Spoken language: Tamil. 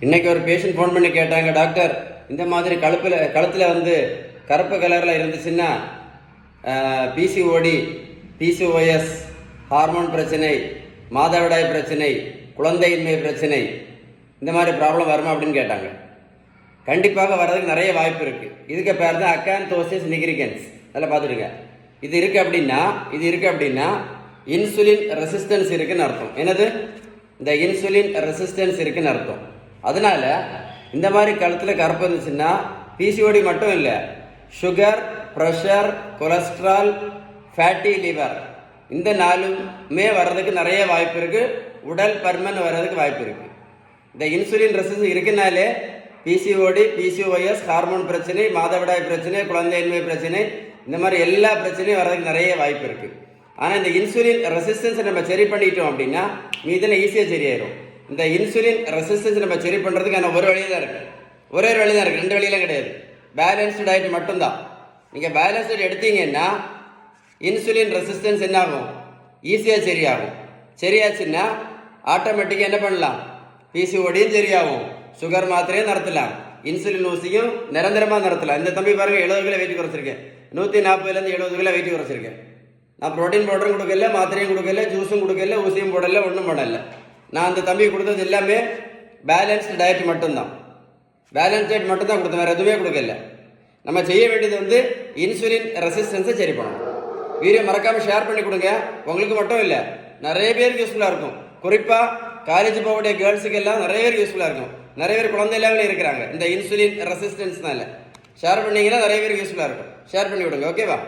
இன்னைக்கு ஒரு பேஷண்ட் ஃபோன் பண்ணி கேட்டாங்க, டாக்டர் இந்த மாதிரி கழுத்தில் வந்து கருப்பு கலரில் இருந்துச்சுன்னா பிசிஓடி, பிசிஓஎஸ், ஹார்மோன் பிரச்சனை, மாதவிடாய் பிரச்சனை, குழந்தையின்மை பிரச்சனை, இந்த மாதிரி ப்ராப்ளம் வருமா அப்படின்னு கேட்டாங்க. கண்டிப்பாக வர்றதுக்கு நிறைய வாய்ப்பு இருக்குது. இதுக்கு பேர் தான் அக்காந்தோசிஸ் நிக்ரிகன்ஸ். அதில் பார்த்துடுங்க. இது இருக்குது அப்படின்னா இன்சுலின் ரெசிஸ்டன்ஸ் இருக்குன்னு அர்த்தம். என்னது? இந்த இன்சுலின் ரெசிஸ்டன்ஸ் இருக்குன்னு அர்த்தம். அதனால இந்த மாதிரி கழுத்தில் கருப்பு இருந்துச்சுன்னா பிசிஓடி மட்டும் இல்லை, sugar, pressure, cholesterol, fatty liver, இந்த நாலுமே வர்றதுக்கு நிறைய வாய்ப்பு இருக்குது. உடல் பருமன் வர்றதுக்கு வாய்ப்பு இருக்குது. இந்த இன்சுலின் ரெசிஸ்டன்ஸ் இருக்குனாலே பிசிஓடி, பிசிஓஎஸ், ஹார்மோன் பிரச்சனை, மாதவிடாய் பிரச்சனை, குழந்தையின்மை பிரச்சனை, இந்த மாதிரி எல்லா பிரச்சனையும் வர்றதுக்கு நிறைய வாய்ப்பு இருக்குது. ஆனால் இந்த இன்சுலின் ரெசிஸ்டன்ஸை நம்ம சரி பண்ணிட்டோம் அப்படின்னா மீதில் ஈஸியாக சரியாயிடும். இந்த இன்சுலின் ரெசிஸ்டன்ஸ் நம்ம சரி பண்ணுறதுக்கான ஒரு வழி தான் இருக்குது. ஒரே ஒரு வழி தான் இருக்குது, ரெண்டு வழியெல்லாம் கிடையாது. பேலன்ஸ்டு டயட் மட்டும்தான். நீங்கள் பேலன்ஸ்டு டயட் எடுத்தீங்கன்னா இன்சுலின் ரெசிஸ்டன்ஸ் என்ன ஆகும்? ஈஸியாக சரியாகும். சரியாச்சுன்னா ஆட்டோமேட்டிக்காக என்ன பண்ணலாம்? பிசிஓடியும் சரியாகும், சுகர் மாத்திரையும் நடத்தலாம், இன்சுலின் ஊசியும் நிரந்தரமாக நடத்தலாம். இந்த தம்பி பாருங்கள், 70 கிலோ வெயிட் குறைச்சிருக்கேன். 140லேருந்து 70 கிலோ வெயிட் குறைச்சிருக்கேன். நான் ப்ரோட்டீன் பவுடரும் கொடுக்கல, மாத்திரையும் கொடுக்கல, ஜூஸும் கொடுக்கல, ஊசியும் போடல, ஒன்றும் பண்ணல. நான் அந்த தம்பி கொடுத்தது எல்லாமே பேலன்ஸ்டு டயட் மட்டும்தான். பேலன்ஸ் டயட் மட்டும்தான் கொடுத்தேன், வேறு எதுவுமே கொடுக்கல. நம்ம செய்ய வேண்டியது வந்து இன்சுலின் ரெசிஸ்டன்ஸை சரி பண்ணணும். வீடியோ மறக்காமல் ஷேர் பண்ணி கொடுங்க. உங்களுக்கு மட்டும் இல்லை, நிறைய பேருக்கு யூஸ்ஃபுல்லாக இருக்கும். குறிப்பாக காலேஜ் போகக்கூடிய கேர்ள்ஸுக்கு எல்லாம் நிறைய பேருக்கு யூஸ்ஃபுல்லாக இருக்கும். நிறைய பேர் குழந்தை இல்லாமலே இருக்கிறாங்க இந்த இன்சுலின் ரெசிஸ்டன்ஸ்னால. ஷேர் பண்ணிங்கன்னா நிறைய பேருக்கு யூஸ்ஃபுல்லாக இருக்கும். ஷேர் பண்ணி விடுங்க. ஓகேவா?